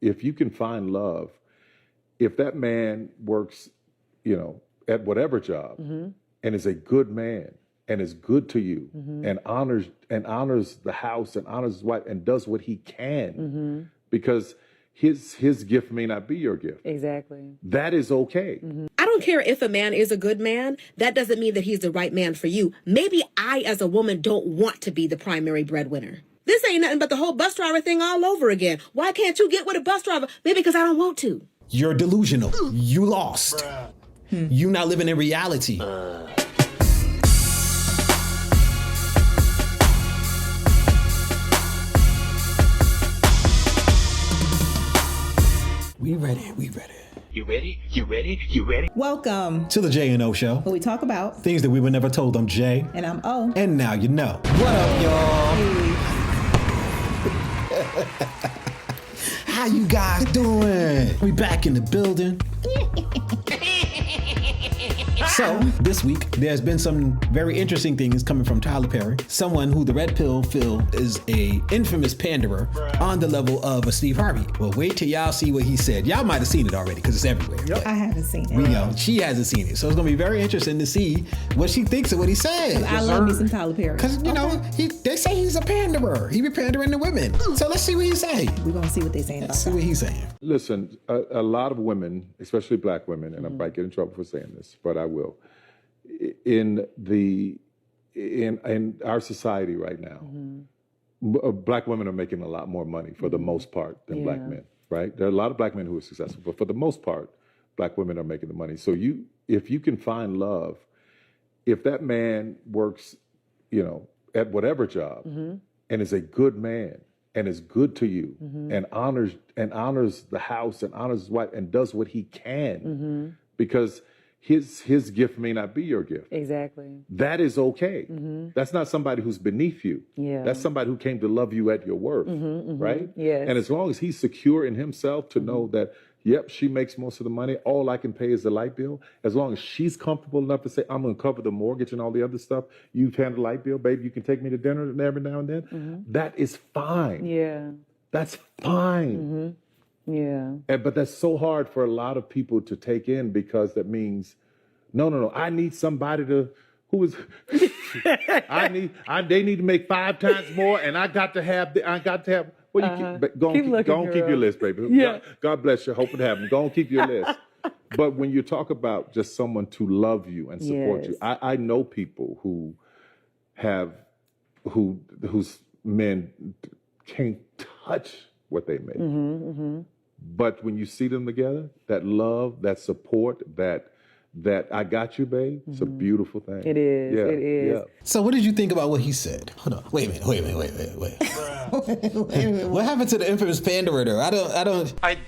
if you can find love, if that man works, at whatever job and is a good man and is good to you and honors the house and honors his wife and does what he can because his gift may not be your gift. Exactly. That is okay. I don't care if a man is a good man. That doesn't mean that he's the right man for you. Maybe I, as a woman, don't want to be the primary breadwinner. This ain't nothing but the whole bus driver thing all over again. Why can't you get with a bus driver? Maybe because I don't want to. You're delusional. You lost. You not living in reality. We ready. You ready? You ready? You ready? Welcome To the J&O Show. where we talk about, Things that we were never told. I'm Jay. and I'm O. And now you know. What up, y'all? How you guys doing? We back in the building. So, this week, there's been some very interesting things coming from Tyler Perry, someone who the Red Pill feel is a infamous panderer on the level of a Steve Harvey. Well, wait till y'all see what he said. Y'all might have seen it already because it's everywhere. Yep. I haven't seen it. She hasn't seen it. So it's going to be very interesting to see what she thinks of what he said. I love me some Tyler Perry. Because, they say he's a panderer. He be pandering to women. So let's see what he say. We're going to see what they're saying about See that. what he's saying. Listen, a lot of women, especially black women, and I might get in trouble for saying this, but I will. In our society right now, black women are making a lot more money for the most part than black men, right? There are a lot of black men who are successful, but for the most part, black women are making the money. So if you can find love, if that man works, at whatever job and is a good man and is good to you and honors the house and honors his wife and does what he can because his gift may not be your gift. Exactly. That is okay. That's not somebody who's beneath you. Yeah. That's somebody who came to love you at your worth, right? Yes. And as long as he's secure in himself to know that, yep, she makes most of the money, all I can pay is the light bill, as long as she's comfortable enough to say, I'm going to cover the mortgage and all the other stuff, you've handled the light bill, baby, you can take me to dinner every now and then, that is fine. Yeah. That's fine. Yeah. But that's so hard for a lot of people to take in because that means, no, I need somebody they need to make 5 times more and I got to have, well, go on, keep your list, baby. Yeah. God bless you, hope it happens. Go on, keep your list. But when you talk about just someone to love you and support you, I know people whose men can't touch what they make. But when you see them together, that love, that support, that I got you, babe, it's a beautiful thing. It is. Yeah, It is. yeah. So what did you think about what he said? Hold on. Wait a minute. What happened to the infamous panderer though? I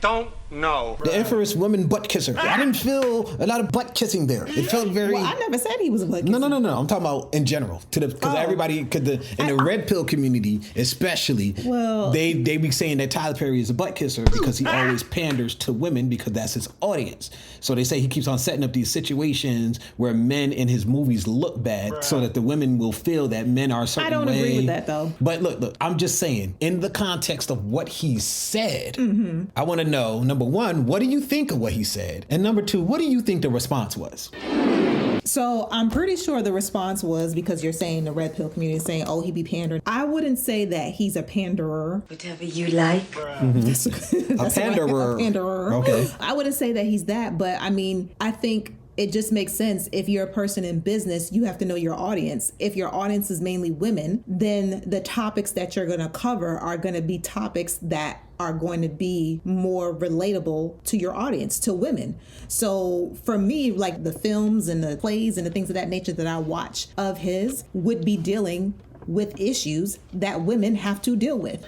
don't know. The infamous woman butt kisser. I didn't feel a lot of butt kissing there. It felt very... Well, I never said he was a butt kisser. No. I'm talking about in general. Because everybody, in the red pill community especially, they be saying that Tyler Perry is a butt kisser because he always panders to women because that's his audience. So they say he keeps on setting up these situations where men in his movies look bad so that the women will feel that men are a certain way. I don't agree with that though. But look, I'm just saying, in the context of what he said, I want to know, number one, what do you think of what he said? And number two, what do you think the response was? So I'm pretty sure the response was, because you're saying the red pill community is saying, oh, he be pandering. I wouldn't say that he's a panderer. Whatever you like. That's A panderer. A panderer. Okay. I wouldn't say that he's that, but I mean, I think it just makes sense. If you're a person in business, you have to know your audience. If your audience is mainly women, then the topics that you're going to cover are going to be topics that are going to be more relatable to your audience, to women. So for me, like the films and the plays and the things of that nature that I watch of his would be dealing with issues that women have to deal with.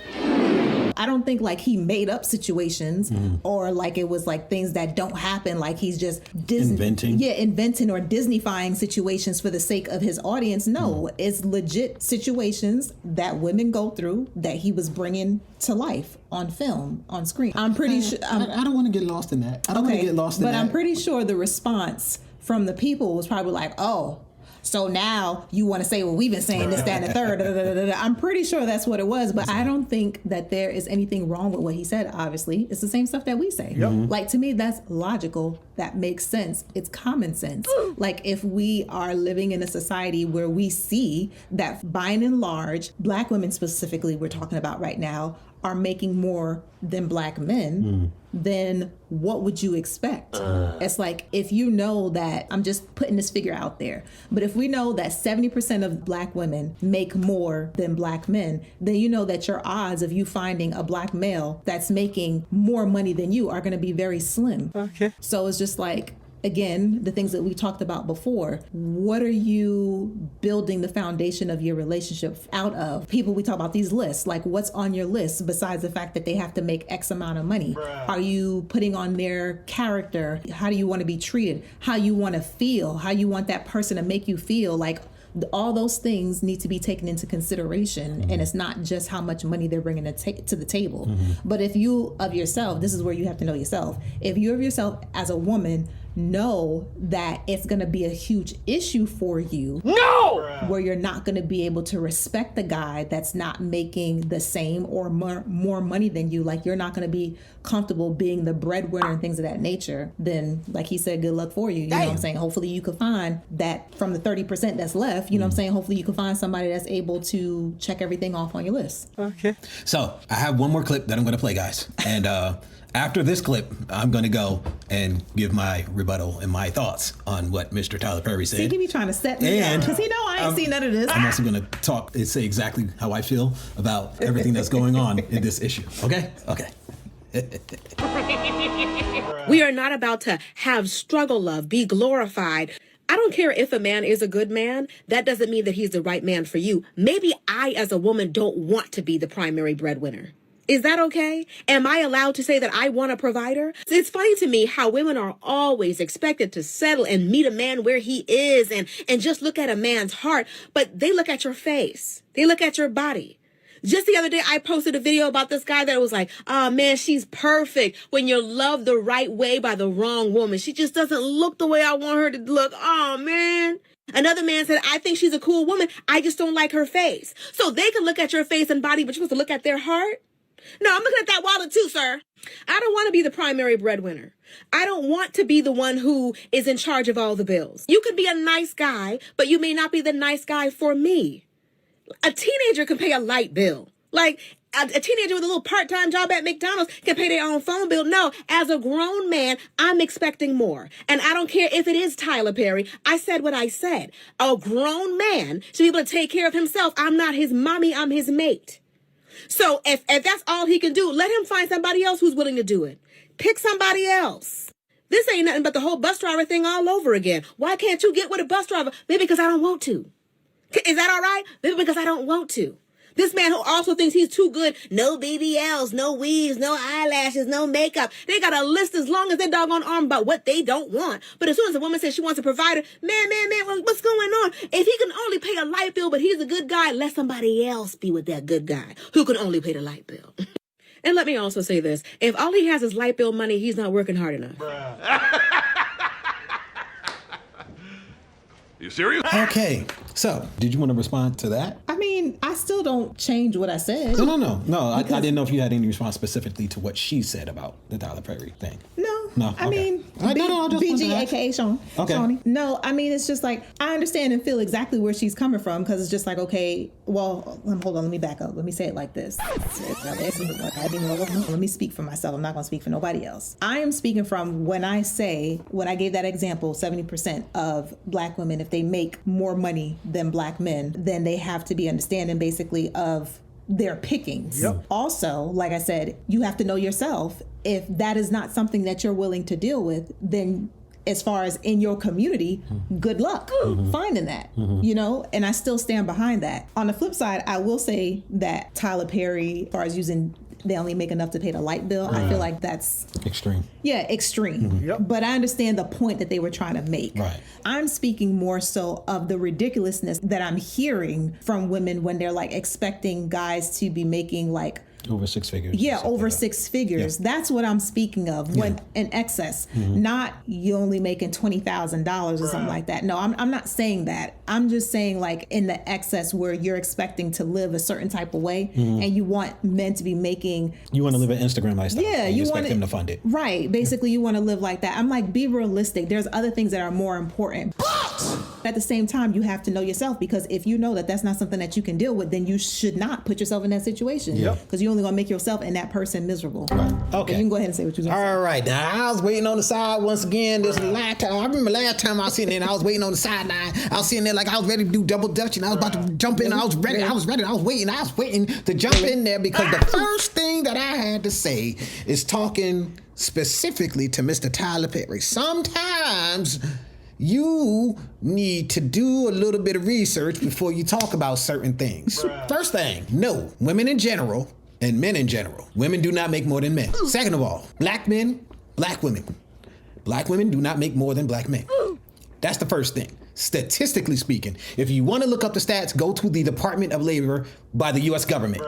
I don't think like he made up situations or like it was like things that don't happen, like he's just inventing or Disneyfying situations for the sake of his audience. No, it's legit situations that women go through that he was bringing to life on film, on screen. I'm pretty sure. I don't want to get lost in that. I don't want to get lost in that. But I'm pretty sure the response from the people was probably like, oh, So now you want to say, well, we've been saying this, that, and the third. Da, da, da, da, da. I'm pretty sure that's what it was, but I don't think that there is anything wrong with what he said. Obviously, it's the same stuff that we say. Like, to me, that's logical. That makes sense. It's common sense. Like, if we are living in a society where we see that by and large, Black women specifically, we're talking about right now, are making more than Black men, then what would you expect? It's like, if you know that, I'm just putting this figure out there, but if we know that 70% of Black women make more than Black men, then you know that your odds of you finding a Black male that's making more money than you are going to be very slim. Okay. So it's just like, again, the things that we talked about before, what are you building the foundation of your relationship out of? People, we talk about these lists, like what's on your list besides the fact that they have to make X amount of money? Are you putting on their character? How do you want to be treated? How you want to feel? How you want that person to make you feel? Like, all those things need to be taken into consideration, and it's not just how much money they're bringing to the table. But if you of yourself, this is where you have to know yourself. If you of yourself as a woman know that it's going to be a huge issue for you, where you're not going to be able to respect the guy that's not making the same or more money than you, like you're not going to be comfortable being the breadwinner and things of that nature, then like he said, good luck for you. You know what I'm saying? Hopefully you could find that from the 30% that's left, you know what I'm saying? Hopefully you can find somebody that's able to check everything off on your list. Okay. So I have one more clip that I'm going to play, guys. And after this clip, I'm going to go and give my rebuttal and my thoughts on what Mr. Tyler Perry said. See, he be trying to set me up because he know I ain't seen none of this. I'm also going to talk and say exactly how I feel about everything that's going on in this issue. Okay? Okay. We are not about to have struggle love, be glorified. I don't care if a man is a good man. That doesn't mean that he's the right man for you. Maybe I, as a woman, don't want to be the primary breadwinner. Is that okay? Am I allowed to say that I want a provider? It's funny to me how women are always expected to settle and meet a man where he is and just look at a man's heart, but they look at your face. They look at your body. Just the other day, I posted a video about this guy that was like, oh man, she's perfect when you're loved the right way by the wrong woman. She just doesn't look the way I want her to look. Oh man. Another man said, I think she's a cool woman. I just don't like her face. So they can look at your face and body, but you're supposed to look at their heart? No, I'm looking at that wallet too, sir. I don't want to be the primary breadwinner. I don't want to be the one who is in charge of all the bills. You could be a nice guy, but you may not be the nice guy for me. A teenager can pay a light bill. Like a teenager with a little part-time job at McDonald's can pay their own phone bill. No, as a grown man, I'm expecting more. And I don't care if it is Tyler Perry. I said what I said. A grown man should be able to take care of himself. I'm not his mommy. I'm his mate. So if that's all he can do, let him find somebody else who's willing to do it. Pick somebody else. This ain't nothing but the whole bus driver thing all over again. Why can't you get with a bus driver? Maybe because I don't want to. Is that all right? Maybe because I don't want to. This man who also thinks he's too good, no BBLs, no weaves, no eyelashes, no makeup. They got a list as long as their doggone arm about what they don't want. But as soon as a woman says she wants a provider, man, what's going on? If he can only pay a light bill, but he's a good guy, let somebody else be with that good guy who can only pay the light bill. And let me also say this. If all he has is light bill money, he's not working hard enough. You serious? Okay. So, did you want to respond to that? I mean, I still don't change what I said. No. I didn't know if you had any response specifically to what she said about the Tyler Perry thing. No. I mean, BG, aka Sean. Okay. Shawnee. No, I mean, it's just like, I understand and feel exactly where she's coming from, because it's just like, okay, well, hold on, let me back up. Let me say it like this. Let me speak for myself. I'm not going to speak for nobody else. I am speaking from when I gave that example, 70% of Black women, if they make more money than Black men, then they have to be understanding basically of their pickings. Yep. Also, like I said, you have to know yourself. If that is not something that you're willing to deal with, then as far as in your community, good luck finding that, you know, and I still stand behind that. On the flip side, I will say that Tyler Perry, as far as using they only make enough to pay the light bill, I feel like that's extreme. Yeah, extreme. Yep. But I understand the point that they were trying to make. Right. I'm speaking more so of the ridiculousness that I'm hearing from women when they're like expecting guys to be making like Over 6 figures. Yeah, over 6 figures. Yeah. That's what I'm speaking of. When in excess, not you only making $20,000 or something like that. No, I'm not saying that. I'm just saying like in the excess where you're expecting to live a certain type of way, and you want men to be making. You want to live an Instagram lifestyle. Yeah, you expect them to fund it. Right. Basically, you want to live like that. I'm like, be realistic. There's other things that are more important. But at the same time, you have to know yourself, because if you know that that's not something that you can deal with, then you should not put yourself in that situation. Because you only gonna make yourself and that person miserable. Right. Okay. You can go ahead and say what you're gonna say. All right. Now I was waiting on the side once again. This last time. I remember last time I was sitting there and I was waiting on the sideline. I was sitting there like I was ready to do double dutch and I was about to jump in. I was ready. I was waiting to jump in there, because the first thing that I had to say is talking specifically to Mr. Tyler Perry. Sometimes you need to do a little bit of research before you talk about certain things. First thing, no, women in general and men in general, women do not make more than men. Second of all, black men, black women. Black women do not make more than black men. That's the first thing. Statistically speaking, if you want to look up the stats, go to the Department of Labor by the U.S. government.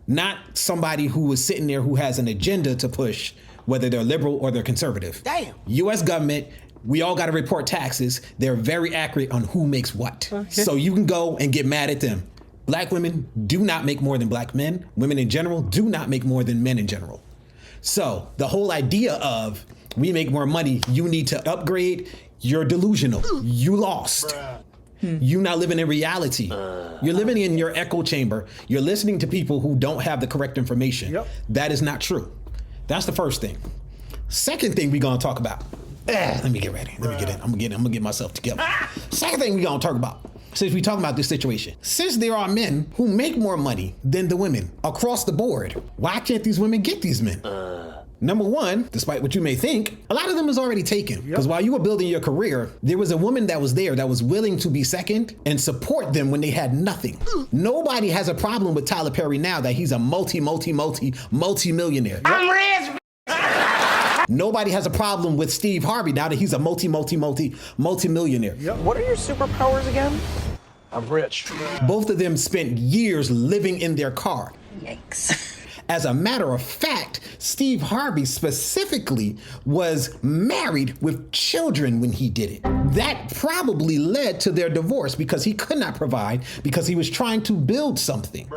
Not somebody who is sitting there who has an agenda to push, whether they're liberal or they're conservative. Damn. U.S. government, we all got to report taxes. They're very accurate on who makes what. Okay. So you can go and get mad at them. Black women do not make more than black men. Women in general do not make more than men in general. So the whole idea of we make more money, you need to upgrade, you're delusional. You lost. You're not living in reality. You're living in your echo chamber. You're listening to people who don't have the correct information. That is not true. That's the first thing. Second thing we're gonna talk about. Let me get ready. Let me get in. I'm gonna get myself together. Second thing we're gonna talk about. Since we're talking about this situation, since there are men who make more money than the women across the board, why can't these women get these men? Number one, despite what you may think, a lot of them is already taken. Because while you were building your career, there was a woman that was there that was willing to be second and support them when they had nothing. Nobody has a problem with Tyler Perry now that he's a multi-millionaire. I'm rich. Nobody has a problem with Steve Harvey now that he's a multi-millionaire. What are your superpowers again? I'm rich. Both of them spent years living in their car. Yikes. As a matter of fact, Steve Harvey specifically was married with children when he did it. That probably led to their divorce because he could not provide, because he was trying to build something.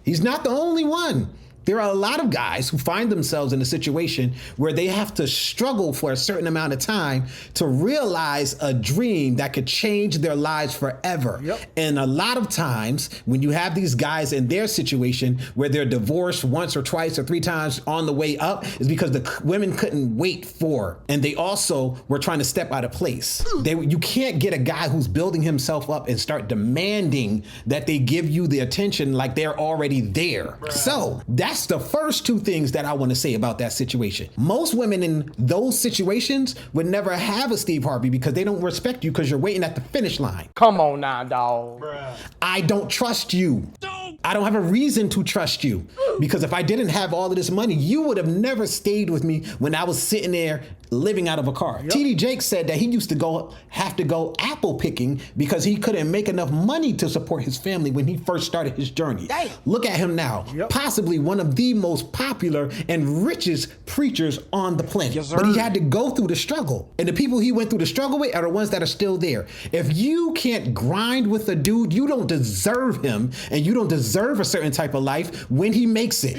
He's not the only one. There are a lot of guys who find themselves in a situation where they have to struggle for a certain amount of time to realize a dream that could change their lives forever. And a lot of times when you have these guys in their situation where they're divorced once or twice or 3 times on the way up, is because the women couldn't wait for, and they also were trying to step out of place. You can't get a guy who's building himself up and start demanding that they give you the attention like they're already there. So that's the first 2 things that I want to say about that situation. Most women in those situations would never have a Steve Harvey because they don't respect you because you're waiting at the finish line. Come on now, dog. I don't trust you. I don't have a reason to trust you, because if I didn't have all of this money, you would have never stayed with me when I was sitting there living out of a car. TD Jakes said that he used to have to go apple picking because he couldn't make enough money to support his family when he first started his journey. Look at him now, possibly one of the most popular and richest preachers on the planet. But he had to go through the struggle. And the people he went through the struggle with are the ones that are still there. If you can't grind with a dude, you don't deserve him, and you don't deserve a certain type of life when he makes it.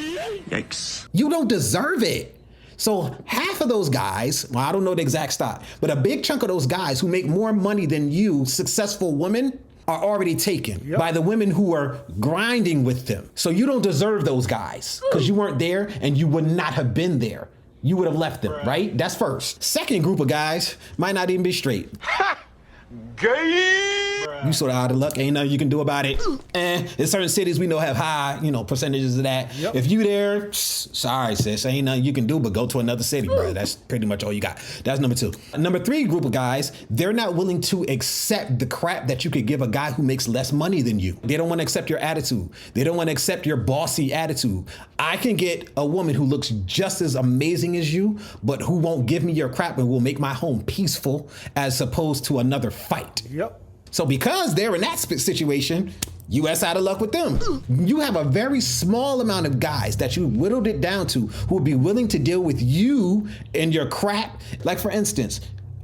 Yikes. You don't deserve it. So half of those guys, well, I don't know the exact stat, but a big chunk of those guys who make more money than you, successful women, are already taken by the women who are grinding with them. So you don't deserve those guys because you weren't there and you would not have been there. You would have left them, right? That's first. Second group of guys might not even be straight. Gay. You sort of out of luck. Ain't nothing you can do about it. In certain cities we know have high, percentages of that. If you there, sorry sis, ain't nothing you can do but go to another city, bro. That's pretty much all you got. That's number 2. Number 3 group of guys, they're not willing to accept the crap that you could give a guy who makes less money than you. They don't want to accept your attitude. They don't want to accept your bossy attitude. I can get a woman who looks just as amazing as you, but who won't give me your crap and will make my home peaceful as opposed to another fight. So because they're in that situation, U.S. out of luck with them. You have a very small amount of guys that you whittled it down to who will be willing to deal with you and your crap. Like, for instance,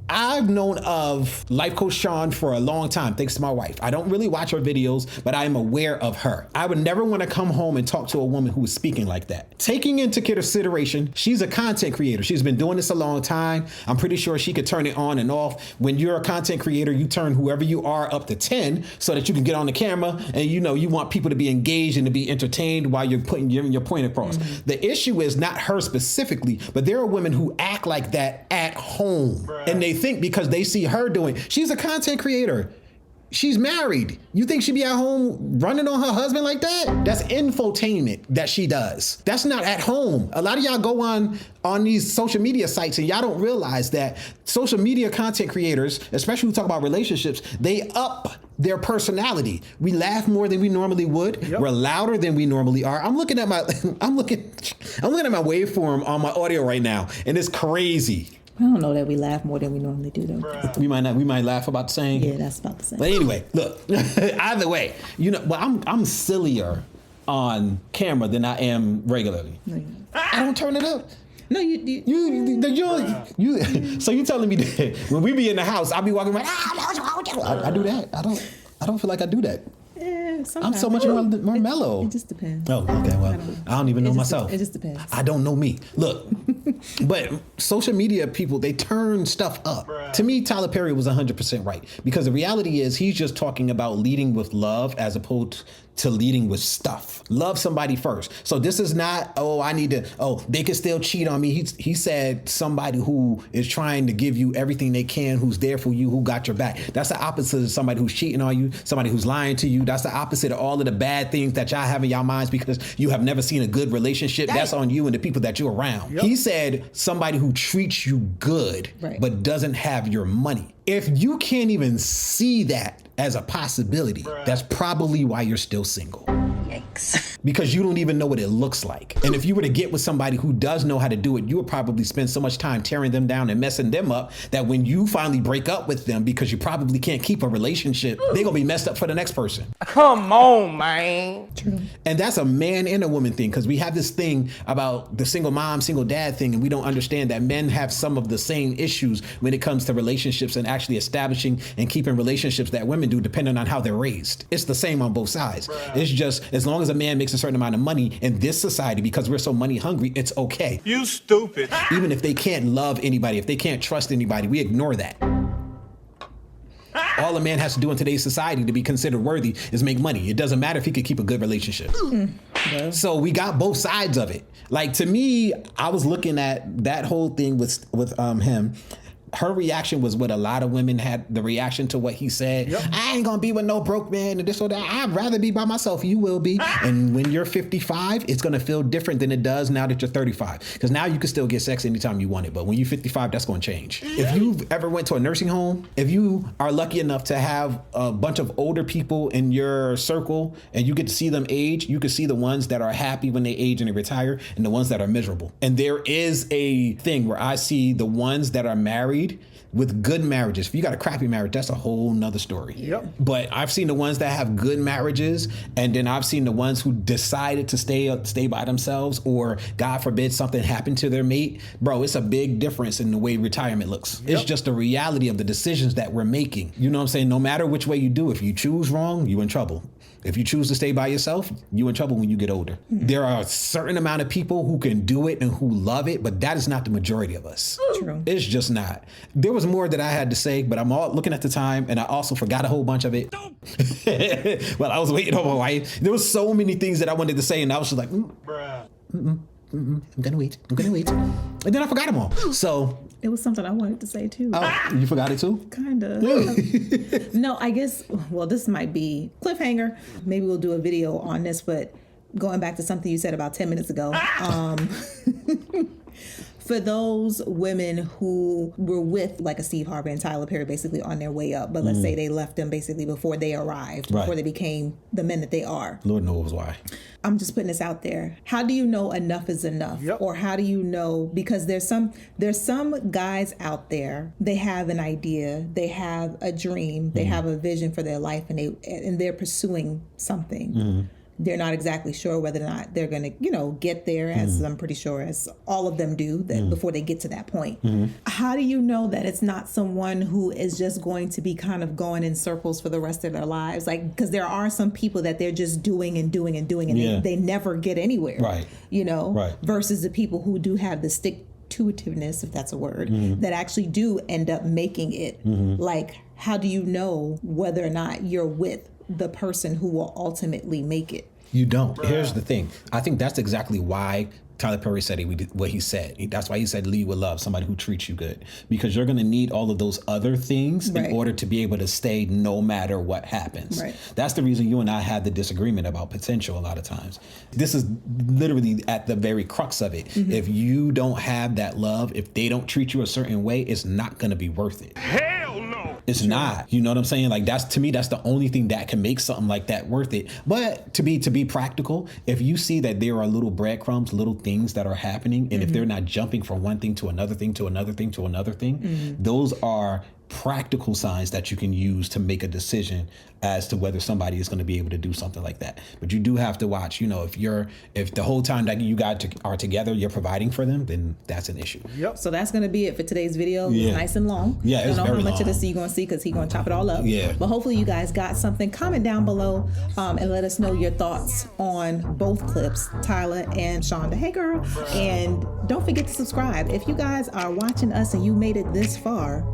I've known of Life Coach Sean for a long time, thanks to my wife. I don't really watch her videos, but I am aware of her. I would never want to come home and talk to a woman who is speaking like that. Taking into consideration, she's a content creator. She's been doing this a long time. I'm pretty sure she could turn it on and off. When you're a content creator, you turn whoever you are up to 10 so that you can get on the camera and you want people to be engaged and to be entertained while you're putting your point across. Mm-hmm. The issue is not her specifically, but there are women who act like that at home. Bruh. And they think because they see her doing, she's a content creator. She's married. You think she'd be at home running on her husband like that? That's infotainment that she does. That's not at home. A lot of y'all go on these social media sites and y'all don't realize that social media content creators, especially who talk about relationships, they up their personality. We laugh more than we normally would. Yep. We're louder than we normally are. I'm looking at my waveform on my audio right now, and it's crazy. I don't know that we laugh more than we normally do, though. We might laugh about the same. Yeah, that's about the same. But anyway, look, either way, I'm sillier on camera than I am regularly. No, I don't turn it up. No, you. So you telling me that when we be in the house, I'll be walking around. I do that. I don't feel like I do that. Yeah, I'm so much more mellow. It just depends. Oh, okay. Well, I don't even know myself. It just depends. I don't know me. Look, but social media people, they turn stuff up. Bruh. To me, Tyler Perry was 100% right, because the reality is he's just talking about leading with love as opposed to leading with stuff. Love somebody first. So this is not, they can still cheat on me. He said somebody who is trying to give you everything they can, who's there for you, who got your back. That's the opposite of somebody who's cheating on you, somebody who's lying to you. That's the opposite of all of the bad things that y'all have in y'all minds because you have never seen a good relationship. That's on you and the people that you're around. Yep. He said somebody who treats you good, right, but doesn't have your money. If you can't even see that as a possibility, that's probably why you're still single. Yikes. Because you don't even know what it looks like. And if you were to get with somebody who does know how to do it, you would probably spend so much time tearing them down and messing them up that when you finally break up with them, because you probably can't keep a relationship, they're gonna be messed up for the next person. Come on, man. True. And that's a man and a woman thing, because we have this thing about the single mom, single dad thing, and we don't understand that men have some of the same issues when it comes to relationships and actually establishing and keeping relationships that women do, depending on how they're raised. It's the same on both sides. It's just, as long as a man makes a certain amount of money in this society, because we're so money hungry, it's okay. You stupid. Even if they can't love anybody, if they can't trust anybody, we ignore that. All a man has to do in today's society to be considered worthy is make money. It doesn't matter if he could keep a good relationship. Yeah. So we got both sides of it. Like, to me, I was looking at that whole thing with him. Her reaction was what a lot of women had, the reaction to what he said. Yep. I ain't gonna be with no broke man and this or that. I'd rather be by myself. You will be. And when you're 55, it's gonna feel different than it does now that you're 35. Because now you can still get sex anytime you want it. But when you're 55, that's gonna change. If you've ever went to a nursing home, if you are lucky enough to have a bunch of older people in your circle and you get to see them age, you can see the ones that are happy when they age and they retire and the ones that are miserable. And there is a thing where I see the ones that are married with good marriages. If you got a crappy marriage, that's a whole nother story. Yep. But I've seen the ones that have good marriages, and then I've seen the ones who decided to stay by themselves, or God forbid something happened to their mate. Bro, it's a big difference in the way retirement looks. Yep. It's just the reality of the decisions that we're making. You know what I'm saying? No matter which way you do, if you choose wrong, you're in trouble. If you choose to stay by yourself, you're in trouble when you get older. There are a certain amount of people who can do it and who love it, but that is not the majority of us. True. It's just not. There was more that I had to say, but I'm all looking at the time, and I also forgot a whole bunch of it. Well, I was waiting on my wife. There was so many things that I wanted to say, and I was just like, I'm gonna wait. And then I forgot them all. So it was something I wanted to say too. Oh, you forgot it too? Kind of. No, I guess, well, this might be cliffhanger. Maybe we'll do a video on this, but going back to something you said about 10 minutes ago. For those women who were with like a Steve Harvey and Tyler Perry basically on their way up, but let's say they left them basically before they arrived, before they became the men that they are. Lord knows why. I'm just putting this out there. How do you know enough is enough? Or how do you know, because there's some guys out there, they have an idea, they have a dream, they have a vision for their life, and they're pursuing something. They're not exactly sure whether or not they're going to, get there, as I'm pretty sure as all of them do, that before they get to that point. How do you know that it's not someone who is just going to be kind of going in circles for the rest of their lives? Like, because there are some people that they're just doing and doing and doing, and they never get anywhere. Right. Versus the people who do have the stick-to-itiveness, if that's a word, that actually do end up making it. Like, how do you know whether or not you're with the person who will ultimately make it? You don't. Here's the thing. I think that's exactly why Tyler Perry said what he said. That's why he said lead with love, somebody who treats you good. Because you're going to need all of those other things in order to be able to stay no matter what happens. That's the reason you and I had the disagreement about potential a lot of times. This is literally at the very crux of it. If you don't have that love, if they don't treat you a certain way, it's not going to be worth it. Hell no! It's not. You know what I'm saying? Like, that's, to me, that's the only thing that can make something like that worth it. But to be practical, if you see that there are little breadcrumbs, little things that are happening, and if they're not jumping from one thing to another thing to another thing to another thing, those are practical signs that you can use to make a decision as to whether somebody is going to be able to do something like that. But you do have to watch, if the whole time that you guys are together, you're providing for them, then that's an issue. So that's going to be it for today's video. It's nice and long. Yeah, it's I don't know very how much long. of this you're going to see because he's going to chop it all up. Yeah. But hopefully you guys got something. Comment down below and let us know your thoughts on both clips, Tyler and Shonda. Hey, girl. And don't forget to subscribe. If you guys are watching us and you made it this far,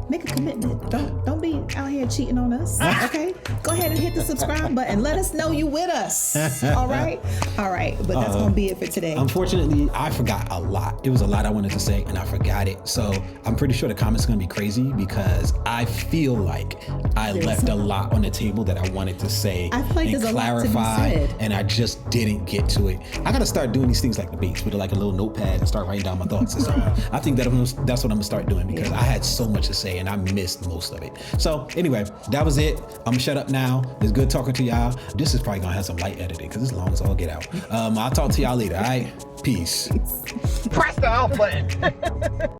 make a commitment. Don't be out here cheating on us. Okay? Go ahead and hit the subscribe button. Let us know you with us. All right? All right. But that's going to be it for today. Unfortunately, I forgot a lot. It was a lot I wanted to say, and I forgot it. So I'm pretty sure the comments are going to be crazy because I feel like I left a lot on the table that I wanted to say I feel like and there's a lot to be clarify, said. and I just didn't get to it. I got to start doing these things like the beats with like a little notepad and start writing down my thoughts and stuff. I think that's what I'm going to start doing because I had so much to say and I missed most of it. So anyway, that was it. I'm gonna shut up now. It's good talking to y'all. This is probably gonna have some light editing because it's long as all get out. I'll talk to y'all later. All right, peace. Press the off button.